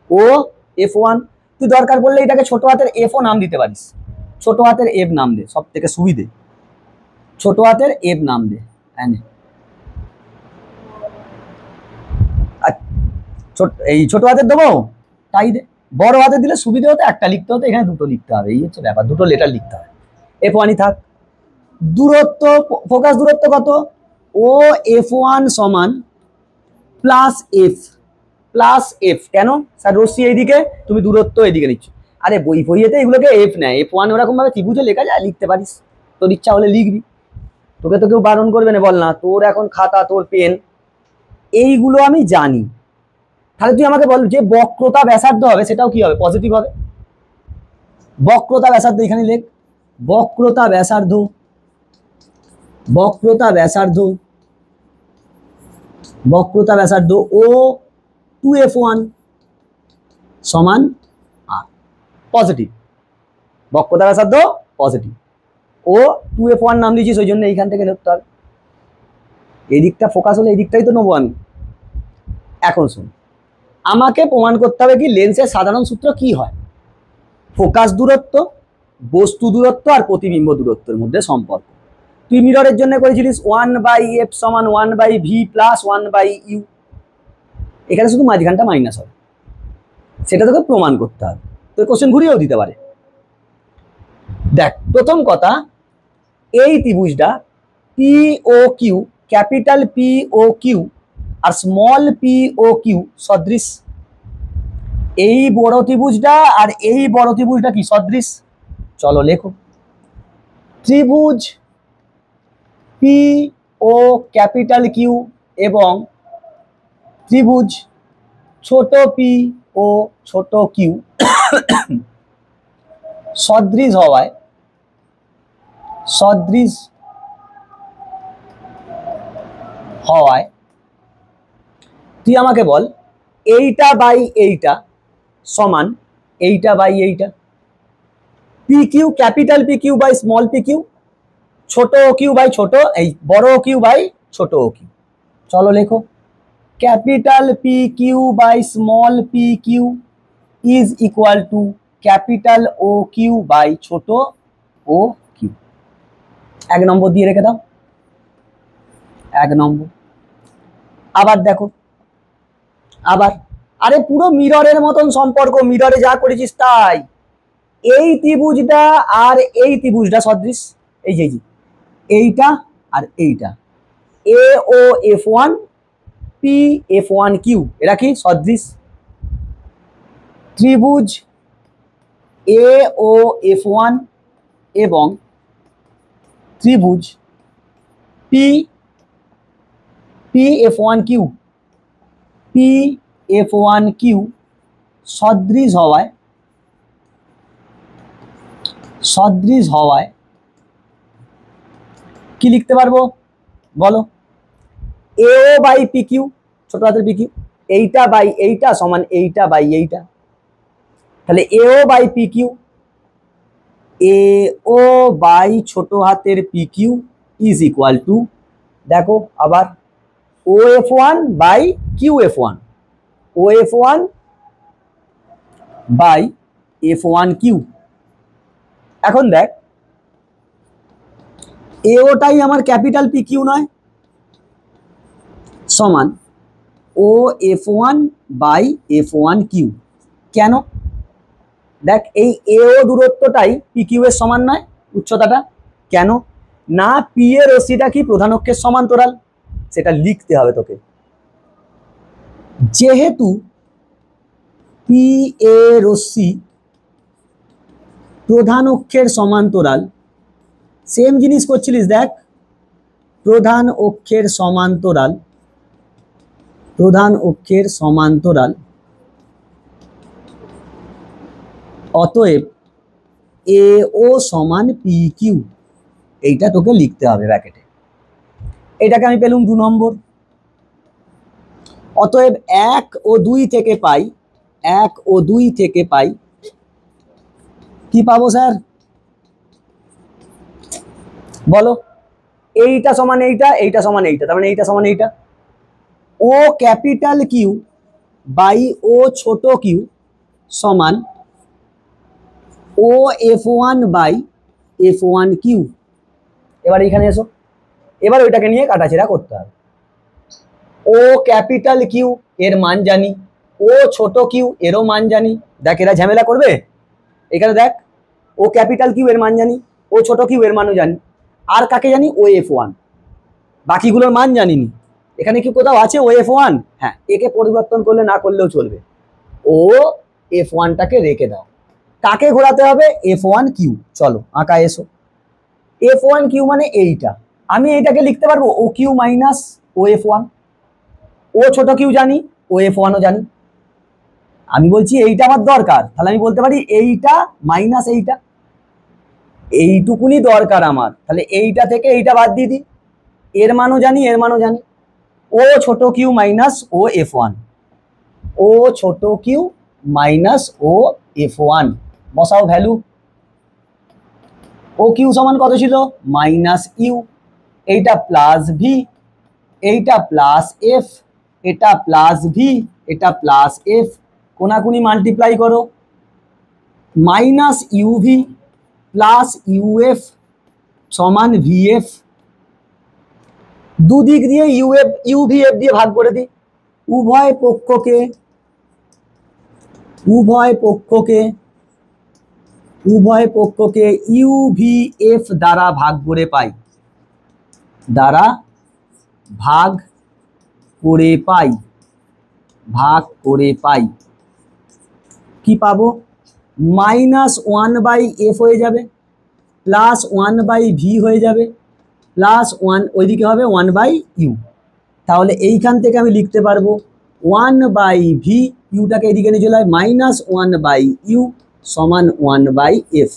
O F one. তুই দরকার পড়লে এটাকে ছোট হাতের এফ ও নাম দিতে পারিস, ছোট হাতের এফ নাম দে, সব থেকে সুবিধে, ছোট হাতের এফ নাম দে। এই ছোট হাতের দেবো, তাই দে। বড় হাতে দিলে সুবিধে হতো, একটা লিখতে হতো, এখানে দুটো লিখতে হবে, এই হচ্ছে ব্যাপার, দুটো লেটার লিখতে হবে। এফ ওয়ানই থাক। দূরত্ব, ফোকাস দূরত্ব কত? ও এফ ওয়ান সমান প্লাস এফ, প্লাস এফ। কেন স্যার? রশ্মি এইদিকে, তুমি দূরত্ব এইদিকে নিচ্ছ। আরে বইয়েতে এগুলোকে এফ নেয়, এফ ওয়ান ওরকম ভাবে ত্রিভুজে লেখা যায়, লিখতে পারিস, তোর ইচ্ছা হলে লিখবি, তোকে তো কেউ বারণ করবে না, বল না, তোর এখন খাতা, তোর পেন, এইগুলো আমি জানি। তাহলে তুই আমাকে বল যে বক্রতা ব্যাসার্ধ হবে, সেটাও কি হবে? পজিটিভ হবে। বক্রতা ব্যাসার্ধ এখানে লেখ, বক্রতা ব্যাসার্ধ, বক্রতা ব্যাসার্ধ, বক্রতা ব্যাসার্ধ ও টু এফ ওয়ান সমান আর পজিটিভ, বক্রতা ব্যাসার্ধ পজিটিভ, ও টু এফ ওয়ান নাম দিয়েছিস, ওই জন্য এইখান থেকে লিখতে হবে। এই দিকটা ফোকাস হলে এই দিকটাই তো নেবো আমি। এখন শুন, আমাকে প্রমাণ করতে হবে কি লেন্সের সাধারণ সূত্র কি হয়। ফোকাস দূরত্ব, বস্তু দূরত্ব আর প্রতিবিম্ব দূরত্বের মধ্যে সম্পর্ক। তুই মিররের জন্য করেছিলিস 1/f সমান 1/v প্লাস 1/u, এখানে শুধু মাঝখানটা মাইনাস হবে, সেটা তোকে প্রমাণ করতে হবে, তোর কোশ্চেন ঘুরিয়েও দিতে পারে। দেখ, প্রথম কথা, এই ত্রিভুজটা P O Q, capital P O Q R small P O Q সদৃশ। এই বড় ত্রিভুজটা আর এই বড় ত্রিভুজটা কি সদৃশ? চলো লেখো। ত্রিভুজ পি ও ক্যাপিটাল কিউ এবং ত্রিভুজ ছোট পি ও ছোট কিউ সদৃশ হওয়ায়, সদৃশ হওয়ায় তুই আমাকে বল এইটা বাই এইটা সমান এইটা বাই এইটা, P Q capital P Q by small P Q, ছোট ও কিউ বাই ছোট, এই বড় ও কিউ বাই ছোট ও কিউ। চলো লেখো, capital P Q by small P Q is equal to capital O Q by ছোট ও কিউ। 1 নম্বর দিয়ে রেখে দাও, 1 নম্বর। আবার দেখো, আবার, আরে পুরো মিররের মতন সম্পর্ক, মিররে যা করেছিস তাই। এই ত্রিভুজটা আর এই ত্রিভুজটা সদৃশ, এই যে এইটা আর এইটা, A O F one P F one Q, এরা কি সদৃশ। ত্রিভুজ এ ও এফ ওয়ান এবং ত্রিভুজ P P F one Q, P F one Q সদৃশ হওয়ায়, সদৃশ হওয়ায় কি লিখতে পারবো বলো? A O by P Q, ছোট হাতের পি কিউ, এইটা বাই এইটা সমান এইটা বাই এইটা। তাহলে A O by P Q, A O by ছোট হাতের P Q is equal to, দেখো আবার, O F one by Q F one, O F one by F one Q. এখন দেখ, এ ওটাই আমার ক্যাপিটাল পি কিউ নয়, সমান O F one by F one Q. কেন? দেখ, এই এ ও দূরত্বটাই পি কিউ এর সমান নয়, উচ্চতাটা। কেন না? পি এর রশ্মিটা কি প্রধান অক্ষের সমান্তরাল, সেটা লিখতে হবে তোকে। যেহেতু পি এ রশ্মি প্রধান অক্ষের সমান্তরাল, সেম জিনিস করছিলিস দেখ, প্রধান অক্ষের সমান্তরাল, প্রধান অক্ষের সমান্তরাল, অতএব এ ও সমান পি কিউ, এইটা তোকে লিখতে হবে ব্র্যাকেটে। এটাকে আমি পেলুম 2 নম্বর। অতএব 1 ও 2 থেকে পাই, 1 ও 2 থেকে পাই কি পাবো স্যার বলো? এইটা সমান এইটা, এইটা সমান এইটা, তার মানে এইটা সমান এইটা। ও ক্যাপিটাল কিউ বাই ও ছোট কিউ সমান ও F1 বাই F1 কিউ। এবার এখানে এসো, এবার ওইটাকে নিয়ে কাটাছেড়া করতে হবে। ও ক্যাপিটাল কিউ এর মান জানি, ও ছোট কিউ এরও মান জানি। দেখ এরা ঝামেলা করবে, এখানে দেখ ও ক্যাপিটাল কিউ এর মান জানি, ও ছোট কিউ এর মানও জানি, আর কাকে জানি? ও F1, বাকিগুলোর মান জানিনি। এখানে কি কোথাও আছে ও F1? হ্যাঁ, একে পরিবর্তন করলে না করলেও চলবে, ও F1টাকে রেখে দাও। কাকে ঘোরাতে হবে? F1 Q. চলো আঁকা এসো, F1 কিউ মানে এইটা, আমি এইটাকে লিখতে পারবো ও কিউ মাইনাস ও F1। ও ছোট কিউ জানি, ও F1ও জানি, আমি বলছি এইটা আমার দরকার, তাহলে আমি বলতে পারি এইটা মাইনাস এইটা, এইটুকুনি দরকার আমার, তাহলে এইটা থেকে এইটা বাদ দিয়ে দিই, এর মানও জানি এর মানও জানি। ও ছোট কিউ মাইনাস ও F1, ও ছোট কিউ মাইনাস ও F1, বসাও ভ্যালু। ও কিউ সমান কত ছিল? মাইনাস ইউ, এইটা প্লাস ভি, এইটা প্লাস এফ, এটা প্লাস ভি, এটা প্লাস এফ, কোনাকুনি মাল্টিপ্লাই করো, মাইনাস ইউভি প্লাস ইউএফ সমান ভিএফ। দুদিক দিয়ে ইউএফ ইউভিএফ দিয়ে ভাগ করে দিই, উভয় পক্ষকে, উভয় পক্ষকে, উভয় পক্ষকে ইউভিএফ দ্বারা ভাগ করে পাই, দ্বারা ভাগ করে পাই, ভাগ করে পাই। কি পাবো? মাইনাস 1/f হয়ে যাবে, প্লাস 1/v হয়ে যাবে, প্লাস 1 ওইদিকে হবে 1/u। তাহলে এইখান থেকে আমি লিখতে পারবো 1/v, ইউটাকে এদিকে নিয়ে চলে যায়, মাইনাস 1/u সমান 1/f।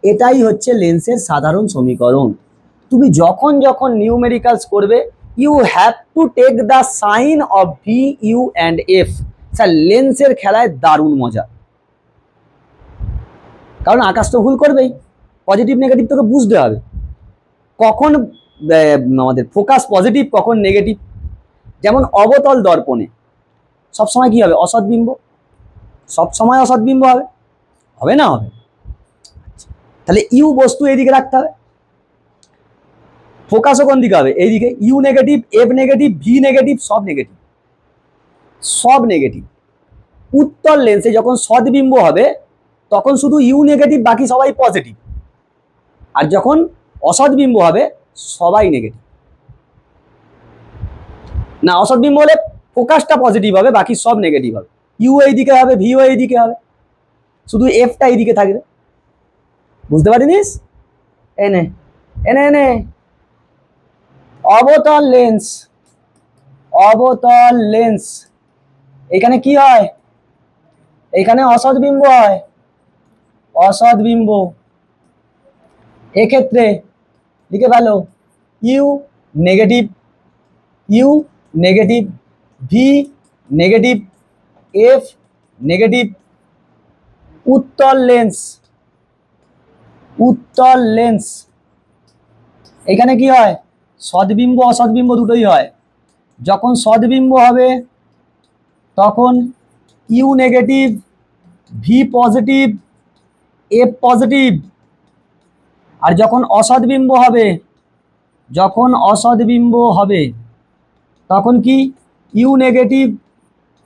এটাই হচ্ছে লেন্সের সাধারণ সমীকরণ। তুমি যখন যখন নিউমেরিক্যালস করবে, you have to take the sign of V U and F. Sir লেন্সের খেলায় দারুণ মজা, কারণ আকাশ তো ভুল করবেই, পজিটিভ নেগেটিভ তোকে বুঝতে হবে, কখন আমাদের ফোকাস পজিটিভ কখন নেগেটিভ। যেমন অবতল দর্পণে সবসময় কি হবে? অসৎবিম্ব, সবসময় অসৎবিম্ব হবে, হবে না হবে? তাহলে ইউ বস্তু এইদিকে রাখতে হবে, ফোকাসও কোন দিকে হবে? এইদিকে। U negative, F negative, V negative, সব নেগেটিভ, সব নেগেটিভ। উত্তল লেন্সে যখন সৎবিম্ব হবে তখন শুধু ইউ নেগেটিভ, বাকি সবাই পজিটিভ, আর যখন অসৎবিম্ব হবে সবাই নেগেটিভ। না, অসৎবিম্ব হলে ফোকাসটা পজিটিভ হবে, বাকি সব নেগেটিভ হবে, ইউ এইদিকে হবে, ভিও এইদিকে হবে, শুধু এফটা এইদিকে থাকবে। বুঝতে পারিনিস? এনে এনে এনে অবতল লেন্স, অবতল লেন্স, এখানে কি হয়? এখানে অসৎবিম্ব হয়, অসৎবিম্ব। এক্ষেত্রে লিখে ফেলো u negative, u negative, V negative, F negative. উত্তল লেন্স, উত্তল লেন্স, এখানে কি হয়? সৎবিম্ব অসৎবিম্ব দুটোই হয়। যখন সৎবিম্ব হবে তখন u negative, v positive, f positive, আর যখন অসৎবিম্ব হবে, যখন অসৎবিম্ব হবে তখন কি? U negative,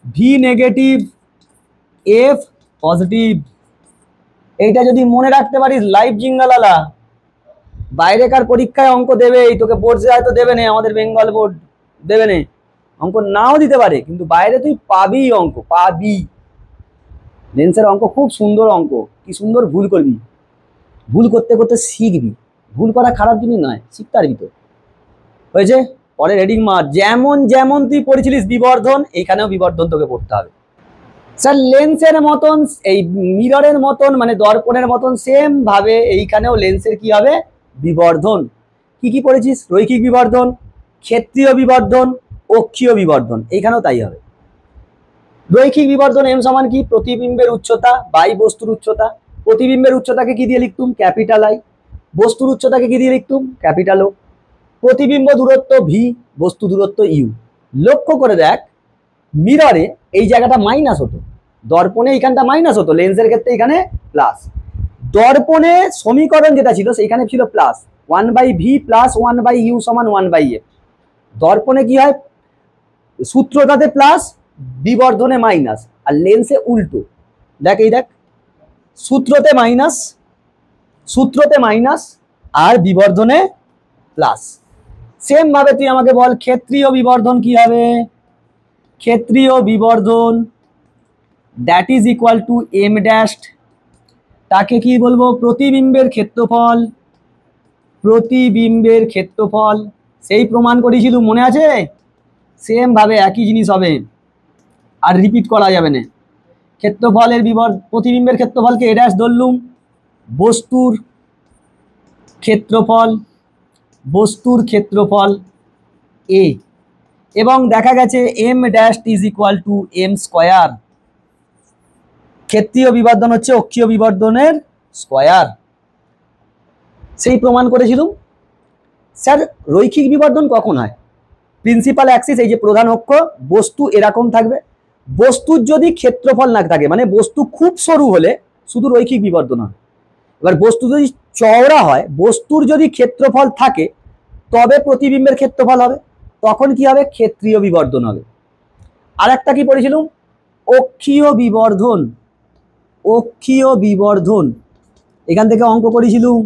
V negative, f positive. এইটা যদি মনে রাখতে পারিস লাইভ জিঙ্গালালা, বাইরেকার পরীক্ষায় অঙ্ক দেবে, তোকে বোর্ডে হয়তো দেবে না, আমাদের বেঙ্গল বোর্ড দেবে না, অঙ্ক নাও দিতে পারে, কিন্তু বাইরে তুই পাবি, অঙ্ক পাবি। লেন্সের অঙ্ক খুব সুন্দর অঙ্ক, কি সুন্দর ভুল করবি, ভুল করতে করতে শিখবি। ভুল করা খারাপ জিনিস নয়, শিখতে পারবি তো। হয়েছে? পরে হেডিং মার, যেমন যেমন তুই পড়েছিলিস বিবর্ধন, এইখানেও বিবর্ধন তোকে পড়তে হবে। স্যার লেন্সের মতন, এই মিররের মতন মানে দর্পণের মতন সেম ভাবে এইখানেও লেন্সের কি হবে? বিবর্ধন। কি কি পড়েছিস? রৈখিক বিবর্ধন, ক্ষেত্রীয় বিবর্ধন, অক্ষীয় বিবর্ধন, এইখানেও তাই হবে। রৈখিক বিবর্ধন এম সমান কি? প্রতিবিম্বের উচ্চতা বাই বস্তুর উচ্চতা। প্রতিবিম্বের উচ্চতাকে কি দিয়ে লিখতুম? Capital I. বস্তুর উচ্চতাকে কি দিয়ে লিখতুম? ক্যাপিটাল ও। প্রতিবিম্ব দূরত্ব ভি, বস্তু দূরত্ব ইউ। লক্ষ্য করে দেখ, মিররে এই জায়গাটা মাইনাস হতো, দর্পণে এইখানটা মাইনাস হতো, লেন্সের ক্ষেত্রে এখানে প্লাস। দর্পণে সমীকরণ যেটা ছিল সেইখানে ছিল প্লাস 1/v প্লাস 1/u সমান 1/f। দর্পণে কি হয়? সূত্রটাতে প্লাস, বিবর্ধনে মাইনাস, আর লেন্সে উল্টো। দেখ এই দেখ, সূত্রতে মাইনাস, সূত্রতে মাইনাস আর বিবর্ধনে প্লাস। সেম ভাবে তুই আমাকে বল ক্ষেত্রীয় বিবর্ধন কি হবে? ক্ষেত্রীয় বিবর্ধন that is equal to m dashed, তাকে কি বলবো? প্রতিবিম্বের ক্ষেত্রফল, প্রতিবিম্বের ক্ষেত্রফল। সেই প্রমাণ করেছিল, মনে আছে? সেম ভাবে একই জিনিস হবে, আর রিপিট করা যাবে না। ক্ষেত্রফলের প্রতিবিম্বের ক্ষেত্রফলকে এ ড্যাশ ধরলুম, বস্তুর ক্ষেত্রফল, বস্তুর ক্ষেত্রফল এ, এবং দেখা গেছে m dash is equal to m square. ক্ষেত্রীয় বিবর্ধন হচ্ছে অক্ষীয় বিবর্ধনের স্কোয়ার, সেই প্রমাণ করেছিলাম। স্যার রৈখিক বিবর্ধন কখন হয়? প্রিন্সিপাল অ্যাক্সিস, এই যে প্রধান অক্ষ, বস্তু এরকম থাকবে, বস্তুর যদি ক্ষেত্রফল না থাকে, মানে বস্তু খুব সরু হলে শুধু রৈখিক বিবর্ধন হয়। এবার বস্তু যদি চওড়া হয়, বস্তুর যদি ক্ষেত্রফল থাকে, তবে প্রতিবিম্বের ক্ষেত্রফল হবে, তখন কি হবে? ক্ষেত্রীয় বিবর্ধন হবে। আর একটা কি পড়েছিলাম? অক্ষীয় বিবর্ধন, অক্ষীয় বিবর্ধন, এখান থেকে অঙ্ক করেছিলাম।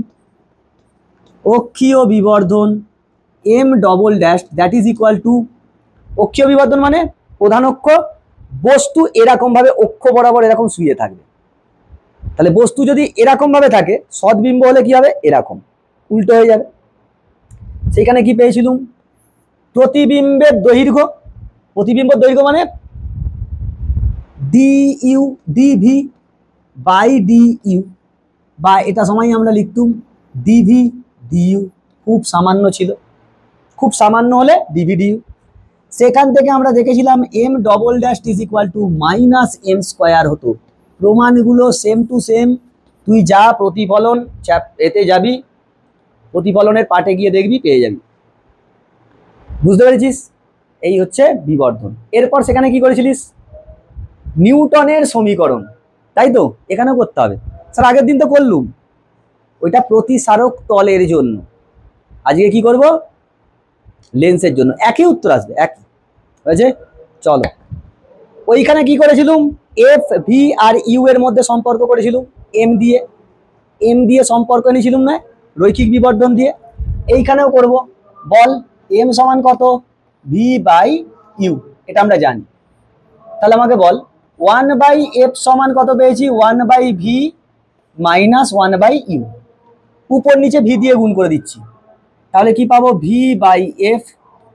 অক্ষীয় বিবর্ধন m double dash that is equal to, অক্ষীয় বিবর্ধন মানে প্রধান অক্ষ, বস্তু এরকম ভাবে অক্ষ বরাবর এরকম শুয়ে থাকবে। তাহলে বস্তু যদি এরকম ভাবে থাকে, সদ্বিম্ব হলে কি হবে? এরকম উল্টো হয়ে যাবে। সেখানে কি পেয়েছিলাম? প্রতিবিম্বের দৈর্ঘ্য, প্রতিবিম্বের দৈর্ঘ্য মানে ডিইউ, ডিভি বাই ডিইউ, বা এটা সময় আমরা লিখতুম ডিভি ডিইউ। খুব সামান্য ছিল, খুব সামান্য হলে ডিভি ডিইউ। সেখান থেকে আমরা দেখেছিলাম M double dash is equal to minus M square হতো। প্রমাণগুলো সেম টু সেম, তুই যা প্রতিফলন এতে যাবি, প্রতিফলনের পাঠে গিয়ে দেখবি, পেয়ে যাবি। বুঝতে পেরেছিস? এই হচ্ছে বিবর্ধন। এরপর সেখানে কি করেছিলিস? নিউটনের সমীকরণ, তাই তো? এখানেও করতে হবে। স্যার আগের দিন তো করলুম, ওইটা প্রতিসারক তলের জন্য। আজকে কি করব? লেন্সের জন্য। একই উত্তর আসবে, একই। হয়েছে? চলো, ওইখানে কি করেছিলাম? এফ ভি আর ইউ এর মধ্যে সম্পর্ক করেছিলাম এম দিয়ে, এম দিয়ে সম্পর্ক নিয়েছিলাম না রৈখিক বিবর্ধন দিয়ে। এইখানেও করব। বল এম সমান কত? ভি বাই ইউ, এটা আমরা জানি। তাহলে আমাকে বল 1/f সমান কত পেয়েছি? 1/v minus 1/u। উপর নিচে ভি দিয়ে গুণ করে দিচ্ছি, তাহলে কি পাবো? V by F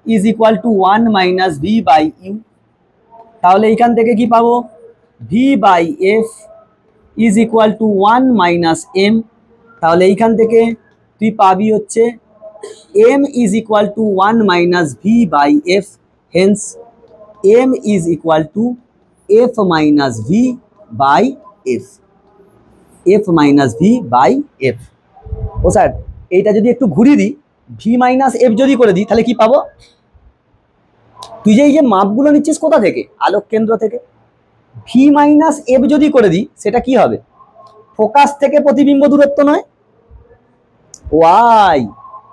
is equal to 1 minus V by U. তাহলে এইখান থেকে কি পাবো? V by F is equal to 1 minus M. তাহলে এইখান থেকে তুই পাবি হচ্ছে M is equal to 1 minus V by F, hence M is equal to F minus V by F, F minus V by F. ও স্যার এইটা যদি একটু ঘুরিয়ে দিই, ভি মাইনাস এফ যদি করে দিই, তাহলে কি পাবো? তুই যে এই যে মাপগুলো নিচ্ছিস কোথা থেকে? আলোক কেন্দ্র থেকে। ভি মাইনাস এফ যদি করে দিই, সেটা কি হবে? ফোকাস থেকে প্রতিবিম্ব দূরত্ব নয়, ওয়াই।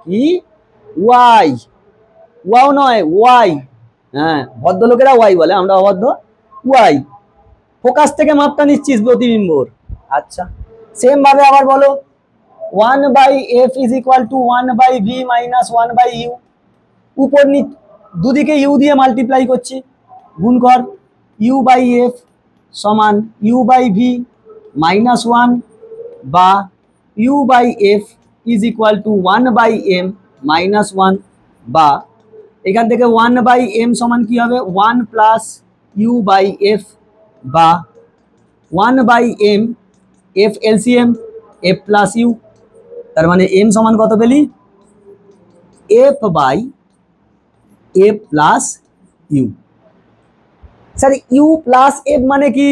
কি? ওয়াই, ওয়াও নয়, ওয়াই। হ্যাঁ, ভদ্রলোকেরা ওয়াই বলে, আমরা অভদ্র। ওয়াই, ফোকাস থেকে মাপটা নিচ্ছিস প্রতিবিম্বর। আচ্ছা, সেম ভাবে আবার বলো 1/f is equal two 1/v minus 1/u। উপর দুদিকে ইউ দিয়ে মাল্টিপ্লাই করছি, গুণ কর ইউ বাই এফ সমান ইউ বাই ভি -1 বা U by F is equal to 1/m -1 বা এখান থেকে 1/m সমান কি হবে 1 প্লাস ইউ বাই এফ বা 1/m F LCM F plus U, তার মানে এম সমান কত পেলি F by F plus U. Sir U plus F মানে কি?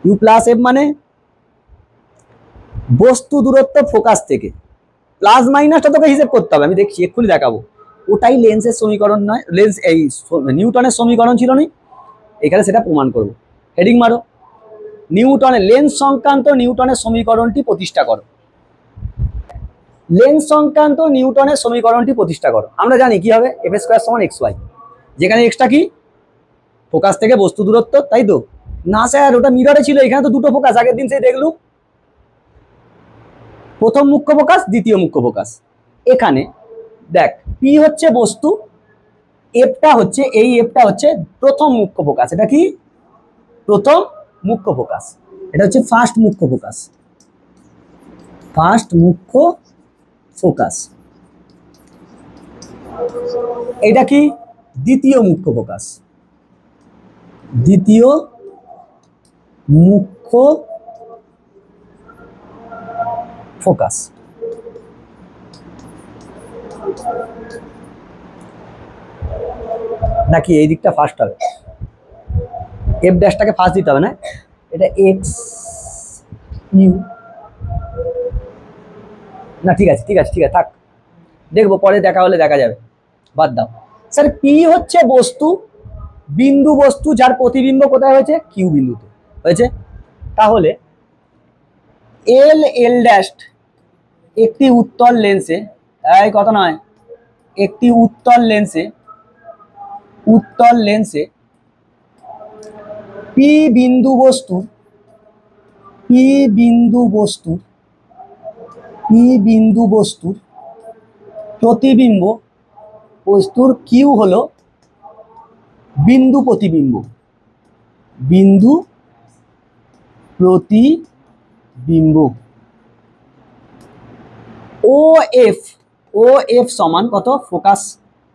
ইউ প্লাস এফ মানে বস্তু দূরত্ব ফোকাস থেকে, প্লাস মাইনাসটা তোকে হিসেব করতে হবে, আমি দেখছি এক্ষুনি দেখাবো। ওটাই লেন্সের সমীকরণ নয়, লেন্স এই নিউটনের সমীকরণ ছিল না, এখানে সেটা প্রমাণ করব। হেডিং মারো, নিউটনের লেন্স সংক্রান্ত নিউটনের সমীকরণটি প্রতিষ্ঠা করো। লেন্স সংক্রান্ত নিউটনের সমীকরণটি প্রতিষ্ঠা করো। আমরা জানি কি হবে এফ স্কয়ার সমান এক্স ওয়াই, যেখানে এক্সটা কি ফোকাস থেকে বস্তু দূরত্ব, তাই তো? না স্যার ওটা মিররে ছিল, এখানে তো দুটো ফোকাস, আগের দিন সেই দেখলু, প্রথম মুখ্য ফোকাস দ্বিতীয় মুখ্য ফোকাস। এখানে দেখ পি হচ্ছে বস্তু, এফটা হচ্ছে এই এফটা হচ্ছে প্রথম মুখ্য ফোকাস, এটা কি প্রথম মুখ্য ফোকাস, এটা হচ্ছে ফার্স্ট মুখ্য ফোকাস, ফার্স্ট মুখ্য ফোকাস। এটা কি দ্বিতীয় মুখ্য ফোকাস, দ্বিতীয় মুখ্য ফোকাস। নাকি এই দিকটা ফার্স্ট হবে, এফ ড্যাশটাকে ফার্স্ট দিতে হবে না, এটা এক্স ইউ না, ঠিক আছে ঠিক আছে ঠিক আছে থাক, দেখবো পরে দেখা হলে দেখা যাবে, বাদ দাও। স্যার পি হচ্ছে বস্তু, বিন্দু বস্তু যার প্রতিবিম্ব কোথায় হয়েছে কিউ বিন্দুতে হয়েছে, তাহলে এল এল ড্যাশ একটি উত্তল লেন্সে, এই কথা নয়, একটি উত্তল লেন্সে, উত্তল লেন্সে পি বিন্দু বস্তু, পি বিন্দু বস্তু, পি বিন্দু বস্তুর প্রতিবিম্ব, বস্তুর কিউ হলো বিন্দু প্রতিবিম্ব, বিন্দু প্রতিবিম্ব। ও এফ, ও এফ সমান কত ফোকাস,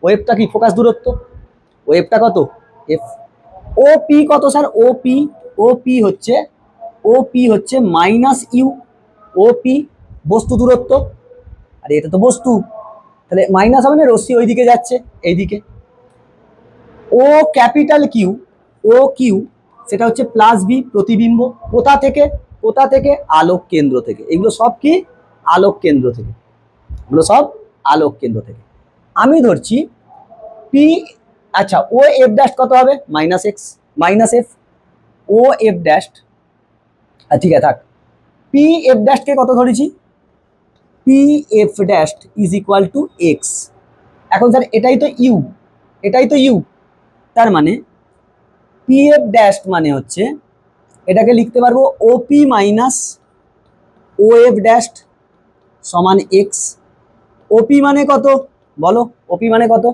ও এফটা কি ফোকাস দূরত্ব, ও এফটা কত এফ। ও পি কত sir, O P, O P হচ্ছে, ও পি হচ্ছে মাইনাস ইউ, ও পি বস্তু দূরত্ব, আরে এটা তো বস্তু, তাহলে মাইনাস হবে না, রশ্মি ওইদিকে যাচ্ছে এইদিকে। ও ক্যাপিটাল কিউ, ও কিউ সেটা হচ্ছে প্লাস বি প্রতিবিম্ব, কোথা থেকে, কোথা থেকে আলোক কেন্দ্র থেকে, এগুলো সব কি আলোক কেন্দ্র থেকে, এগুলো সব আলোক কেন্দ্র থেকে। আমি ধরছি পি, আচ্ছা ও এফ ড্যাশ কত হবে minus x minus f, o f dash, ঠিক আছে থাক, পি এফ ড্যাশকে কত ধরেছি, P F dash is equal to x. এখন স্যার এটাই তো ইউ, এটাই তো ইউ, তার মানে পি এফ ড্যাশ মানে হচ্ছে, এটাকে লিখতে পারবো OP minus o f dash সমান এক্স। ওপি মানে কত বলো, ওপি মানে কত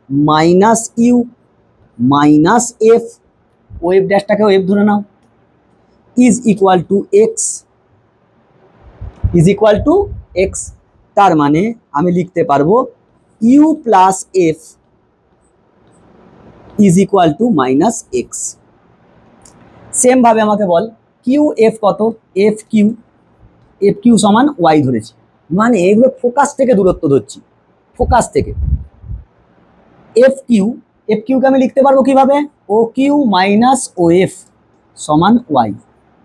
minus u minus f, o f ড্যাশটাকে এফ ধরে নাও, is equal to x, is equal to x. তার মানে আমি লিখতে পারবো u plus f is equal to minus x. Same ভাবে আমাকে বল কিউ এফ কত, এফ কিউ, এফ কিউ সমান ওয়াই ধরেছি, মানে এগুলো ফোকাস থেকে দূরত্ব ধরছি, ফোকাস থেকে। এফ কিউ, এফ কিউকে আমি লিখতে পারবো কিভাবে, O Q minus o F সমান ওয়াই,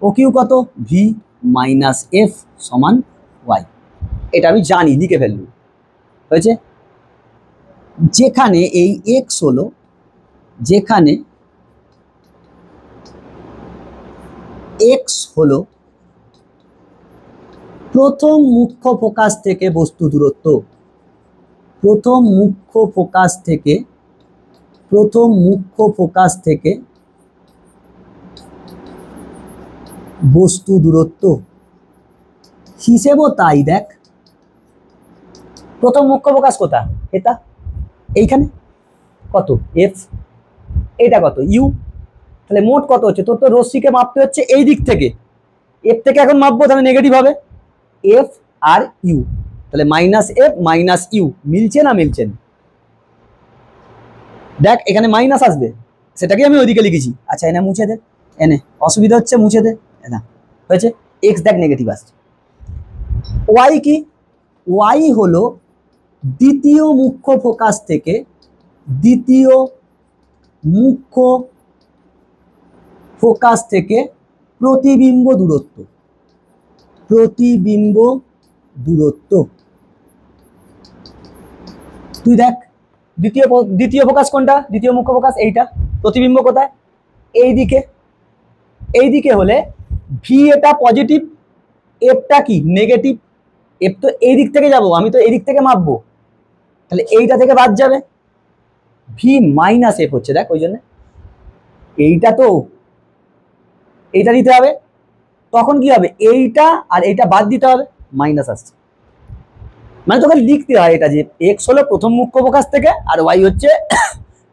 ও কিউ কত ভি মাইনাস এফ সমান ওয়াই, এটা আমি জানি, লিখে ফেলবো হয়েছে। যেখানে এই এক্স হলো, যেখানে এক্স হলো প্রথম মুখ্য ফোকাস থেকে বস্তু দূরত্ব, প্রথম মুখ্য ফোকাস থেকে, প্রথম মুখ্য ফোকাস থেকে বস্তু দূরত্ব হিসেবও তাই। দেখ প্রথম মুখ্য ফোকাস কোথা, এটা এইখানে কত এফ, এটা কত ইউ, তাহলে মোট কত হচ্ছে? তোর তো রশ্মিকে মাপতে হচ্ছে এই দিক থেকে, এফ থেকে এখন মাপবো, তাহলে নেগেটিভ হবে এফ আর ইউ, তাহলে মাইনাস এফ মাইনাস ইউ, মিলছে না মিলছে না? দেখ এখানে মাইনাস আসবে, সেটাকে আমি ওইদিকে লিখেছি। আচ্ছা এনে মুছে দে, এনে অসুবিধা হচ্ছে মুছে দে, না হয়েছে। এক্স দেখ নেগেটিভ আসছে। ওয়াই কি? ওয়াই হলো দ্বিতীয় মুখ্য ফোকাস থেকে, দ্বিতীয় মুখ্য ফোকাস থেকে প্রতিবিম্ব দূরত্ব, প্রতিবিম্ব দূরত্ব। তুই দেখ দ্বিতীয় ফোকাস কোনটা? দ্বিতীয় মুখ্য ফোকাস এইটা, প্রতিবিম্ব কোথায়? এইদিকে, এইদিকে হলে ভি এটা পজিটিভ, এফটা কি নেগেটিভ, এফ তো এই দিক থেকে যাবো, আমি তো এই দিক থেকে মাপবো, তাহলে এইটা থেকে বাদ যাবে, ভি মাইনাস এফ হচ্ছে, দেখ ওই জন্য এইটা তো এইটা দিতে হবে, তখন কি হবে? এইটা আর এইটা বাদ দিতে হবে, মাইনাস আসছে। মানে তোকে লিখতে হয় এটা যে এক্স হলো প্রথম মুখ্য ফোকাস থেকে আর ওয়াই হচ্ছে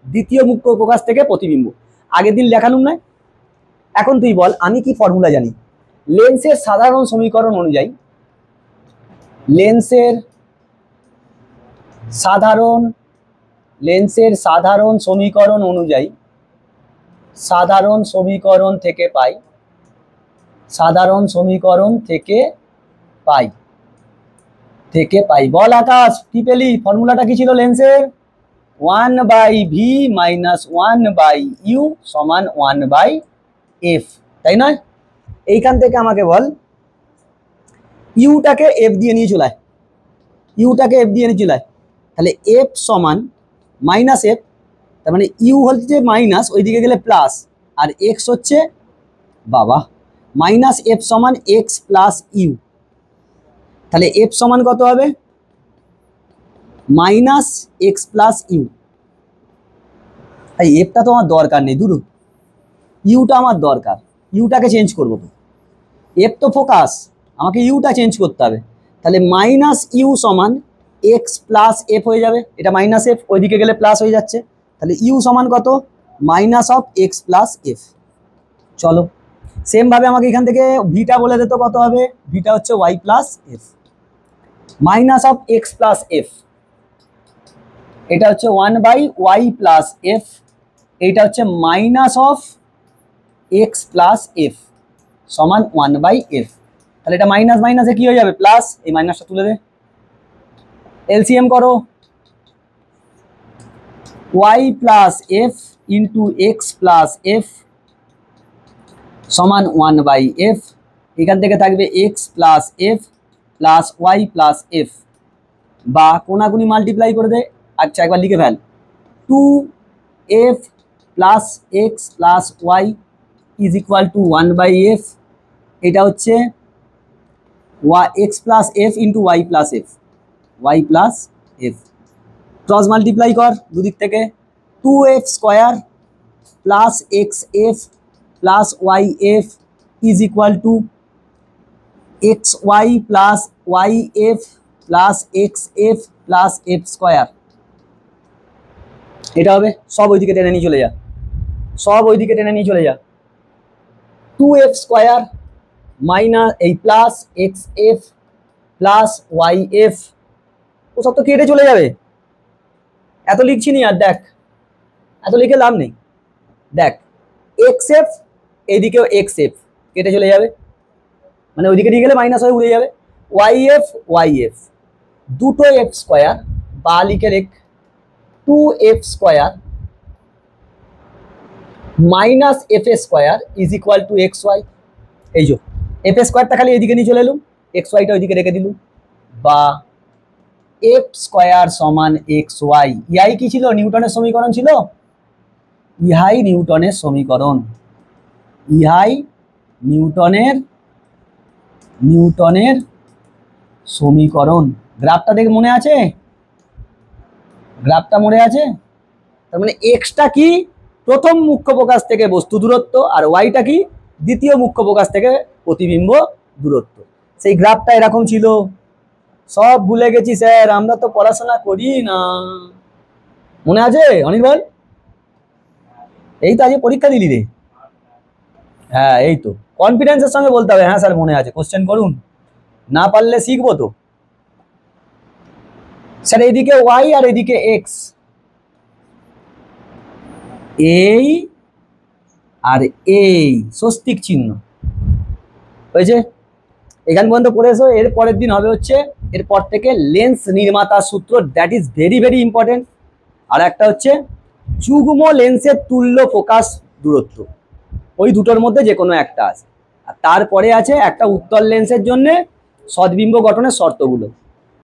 দ্বিতীয় মুখ্য ফোকাস থেকে প্রতিবিম্ব। আগের দিন লেখালুম না? এখন তুই বল আমি কি ফর্মুলা জানি? লেন্সের সাধারণ সমীকরণ অনুযায়ী, লেন্সের সাধারণ সমীকরণ অনুযায়ী, সাধারণ সমীকরণ থেকে পাই, সাধারণ সমীকরণ থেকে পাই, থেকে পাই। বল আকাশ কি পেলি? ফর্মুলাটা কি ছিল লেন্সের? 1/v মাইনাস 1/u সমান 1/f, তাই নয়? এইখান থেকে আমাকে বল ইউটাকে এফ দিয়ে নিয়ে চলায়, ইউটাকে এফ দিয়ে নিয়ে চলায়, তাহলে এফ সমান মাইনাস এফ, তার মানে ইউ হচ্ছে মাইনাস, ওইদিকে গেলে প্লাস, আর এক্স হচ্ছে বাবা মাইনাস এফ সমান এক্স প্লাস ইউ, তাহলে এফ সমান কত হবে? Minus X plus U. তাই এফটা তো আমার দরকার নেই, দূর, ইউটা আমার দরকার, ইউটাকে চেঞ্জ করবো তো, এফ তো ফোকাস, আমাকে ইউটা চেঞ্জ করতে হবে, তাহলে মাইনাস ইউ সমান এক্স প্লাস এফ হয়ে যাবে, এটা মাইনাস এফ ওইদিকে গেলে প্লাস হয়ে যাচ্ছে, তাহলে ইউ সমান কত? Minus of x plus F. চলো সেম ভাবে আমাকে এখান থেকে ভিটা বলে দিত, কত হবে? ভিটা হচ্ছে y plus f, minus of x plus f, এটা হচ্ছে 1/y প্লাস এফ, এইটা হচ্ছে minus of x plus f সমান 1/f, তাহলে এটা মাইনাস মাইনাসে কি হয়ে যাবে? প্লাস, এই মাইনাসটা তুলে দে, এলসিএম করো, y plus f into x plus f সমান 1/f, এখান থেকে থাকবে x plus f plus y plus f, বা কোনাকুনি মাল্টিপ্লাই করে দে। আচ্ছা একবার লিখে ফেল, 2f plus x plus y is equal to 1/f, এটা হচ্ছে x plus f into y plus f, y plus f, cross multiply কর দুদিক থেকে, 2f square plus x f plus y f is equal to x y plus y f plus x f plus f square, এটা হবে। সব ওইদিকে টেনে নিয়ে চলে যা, সব ওইদিকে টেনে নিয়ে চলে যা, 2f স্কোয়ার মাইনাস এই plus x f plus y f, ও সব তো কেটে চলে যাবে, এত লিখছি নি আর, দেখ এত লিখে লাভ নেই, দেখ এক্স এফ এইদিকেও এক্স এফ কেটে চলে যাবে, মানে ওইদিকে নিয়ে গেলে মাইনাস হয়ে উড়ে যাবে, ওয়াই এফ দুটো এফ স্কোয়ার, বা লিখে রেখ 2f square minus f square is equal to x y, এই যে এফ স্কোয়ারটা খালি এইদিকে নিয়ে চলে এলুম, এক্স ওয়াইটা ওইদিকে রেখে দিলুম, বা এফ স্কোয়ার সমান এক্স ওয়াই। ইহাই কি ছিল? নিউটনের সমীকরণ ছিল, ইহাই নিউটনের সমীকরণ, ইহাই নিউটনের সমীকরণ। গ্রাফটা দেখে মনে আছে? গ্রাফটা মনে আছে? তার মানে এক্সটা কি? প্রথম মুখ্য ফোকাস থেকে বস্তু দূরত্ব, আর ওয়াইটা কি? দ্বিতীয় মুখ্য ফোকাস থেকে প্রতিবিম্ব দূরত্ব। সেই গ্রাফটা এরকম ছিল, সব ভুলে গেছি স্যার, আমরা তো পড়াশোনা করি না। মনে আছে অনির্বাণ? এই তো আজকে পরীক্ষা দিলি রে। হ্যাঁ এই তো, কনফিডেন্সের সঙ্গে বলতে হবে হ্যাঁ স্যার মনে আছে, কোশ্চেন করুন, না পারলে শিখবো তো। স্যার এইদিকে ওয়াই আর এদিকে এক্স, এই আর এই স্বস্তিক চিহ্ন হয়েছে। এখান পর্যন্ত পড়ে এসো। এর পরের দিন হবে হচ্ছে, এরপর থেকে লেন্স নির্মাতা সূত্র, that is very very important. আর একটা হচ্ছে যুগ্ম লেন্সের তুল্য ফোকাস দূরত্ব, ওই দুটোর মধ্যে যে কোনো একটা আছে। আর তারপরে আছে একটা উত্তল লেন্সের জন্য সদ্বিম্ব গঠনের শর্তগুলো।